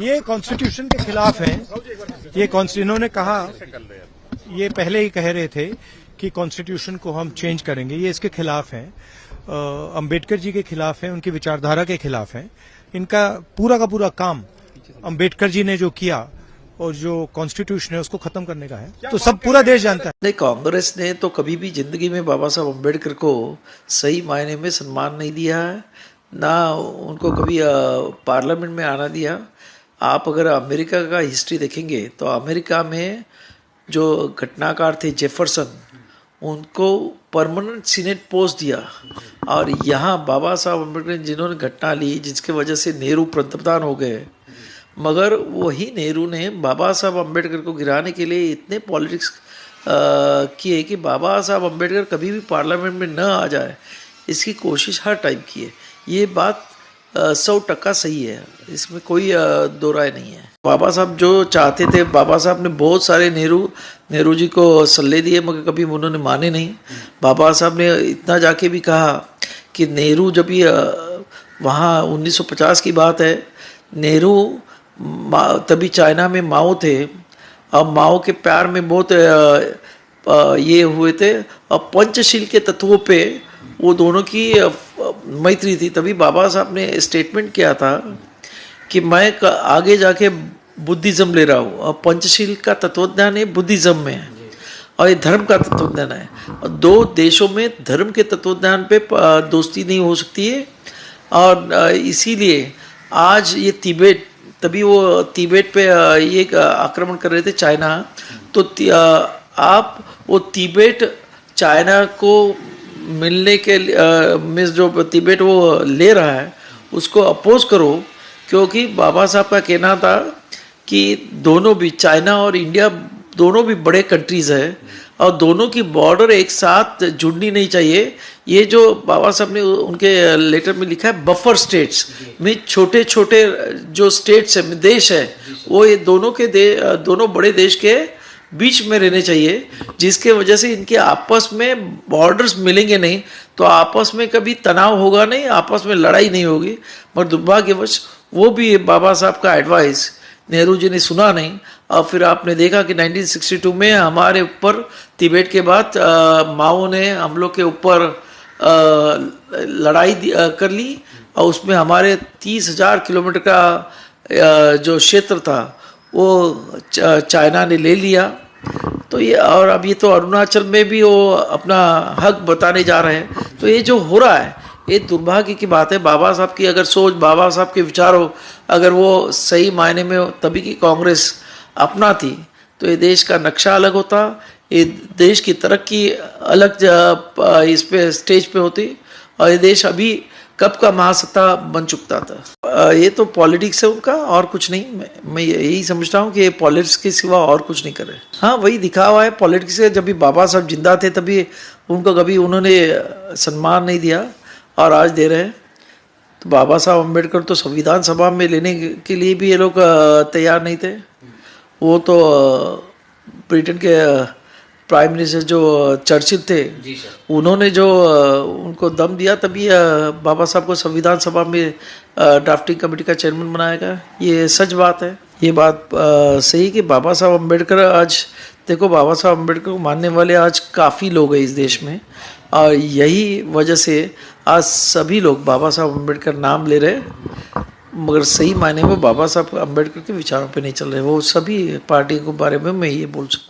ये कॉन्स्टिट्यूशन के खिलाफ है। ये इन्होंने कहा, ये पहले ही कह रहे थे कि कॉन्स्टिट्यूशन को हम चेंज करेंगे, ये इसके खिलाफ है, अंबेडकर जी के खिलाफ है, उनकी विचारधारा के खिलाफ है। इनका पूरा का पूरा काम अंबेडकर जी ने जो किया और जो कॉन्स्टिट्यूशन है उसको खत्म करने का है, तो सब पूरा देश जानता है। नहीं, कांग्रेस ने तो कभी भी जिंदगी में बाबा साहब अम्बेडकर को सही मायने में सम्मान नहीं दिया है, ना उनको कभी पार्लियामेंट में आना दिया। आप अगर अमेरिका का हिस्ट्री देखेंगे तो अमेरिका में जो घटनाकार थे जेफरसन, उनको परमानेंट सीनेट पोस्ट दिया, और यहाँ बाबा साहब अम्बेडकर ने जिन्होंने घटना ली जिसके वजह से नेहरू पंतप्रधान हो गए, मगर वही नेहरू ने बाबा साहब अम्बेडकर को गिराने के लिए इतने पॉलिटिक्स किए कि बाबा साहब अम्बेडकर कभी भी पार्लियामेंट में न आ जाए, इसकी कोशिश हर टाइम की है। ये बात 100% सही है, इसमें कोई दो राय नहीं है। बाबा साहब जो चाहते थे, बाबा साहब ने बहुत सारे नेहरू जी को सल्ले दिए, मगर कभी उन्होंने माने नहीं। बाबा साहब ने इतना जाके भी कहा कि नेहरू जब भी वहाँ 1950 की बात है, नेहरू तभी चाइना में माओ थे, अब माओ के प्यार में बहुत ये हुए थे, और पंचशील के तत्वों पे वो दोनों की मैत्री थी। तभी बाबा साहब ने स्टेटमेंट किया था कि मैं आगे जाके बुद्धिज़्म ले रहा हूँ, और पंचशील का तत्वज्ञान है बुद्धिज़्म में है, और ये धर्म का तत्वज्ञान है। और दो देशों में धर्म के तत्वज्ञान पे दोस्ती नहीं हो सकती है, और इसीलिए आज ये तिब्बत, तभी वो तिब्बत पे ये आक्रमण कर रहे थे चाइना, तो आप वो तिब्बत चाइना को मिलने के में जो तिब्बत वो ले रहा है उसको अपोज करो, क्योंकि बाबा साहब का कहना था कि दोनों भी, चाइना और इंडिया दोनों भी बड़े कंट्रीज़ है, और दोनों की बॉर्डर एक साथ जुड़नी नहीं चाहिए। ये जो बाबा साहब ने उनके लेटर में लिखा है, बफर स्टेट्स में छोटे छोटे जो स्टेट्स है, देश है, वो ये दोनों बड़े देश के बीच में रहने चाहिए, जिसके वजह से इनके आपस में बॉर्डर्स मिलेंगे नहीं, तो आपस में कभी तनाव होगा नहीं, आपस में लड़ाई नहीं होगी। मगर दुर्भाग्यवश वो भी बाबा साहब का एडवाइस नेहरू जी ने सुना नहीं, और फिर आपने देखा कि 1962 में हमारे ऊपर तिब्बत के बाद माओ ने हम लोग के ऊपर लड़ाई कर ली, और उसमें हमारे 30,000 किलोमीटर का जो क्षेत्र था वो चाइना ने ले लिया। तो ये, और अब ये तो अरुणाचल में भी वो अपना हक बताने जा रहे हैं। तो ये जो हो रहा है ये दुर्भाग्य की बात है। बाबा साहब की अगर सोच, बाबा साहब के विचार हो, अगर वो सही मायने में तभी की कांग्रेस अपनाती तो ये देश का नक्शा अलग होता, ये देश की तरक्की अलग इस पे स्टेज पे होती, और ये देश अभी कब का महासत्ता बन चुका था। ये तो पॉलिटिक्स है उनका, और कुछ नहीं। मैं यही समझता हूँ कि पॉलिटिक्स के सिवा और कुछ नहीं करे। हाँ, वही दिखा हुआ है पॉलिटिक्स से। जब भी बाबा साहब जिंदा थे तभी उनको कभी उन्होंने सम्मान नहीं दिया, और आज दे रहे हैं। तो बाबा साहब अम्बेडकर तो संविधान सभा में लेने के लिए भी ये लोग तैयार नहीं थे। वो तो ब्रिटेन के प्राइम मिनिस्टर जो चर्चिल थे, उन्होंने जो उनको दम दिया, तभी बाबा साहब को संविधान सभा में ड्राफ्टिंग कमेटी का चेयरमैन बनाया गया। ये सच बात है। ये बात सही कि बाबा साहब अम्बेडकर, आज देखो बाबा साहब अम्बेडकर को मानने वाले आज काफ़ी लोग हैं इस देश में, और यही वजह से आज सभी लोग बाबा साहब अम्बेडकर नाम ले रहे, मगर सही मायने में बाबा साहब अम्बेडकर के विचारों पे नहीं चल रहे। वो सभी पार्टियों के बारे में मैं ये बोल सकता हूँ।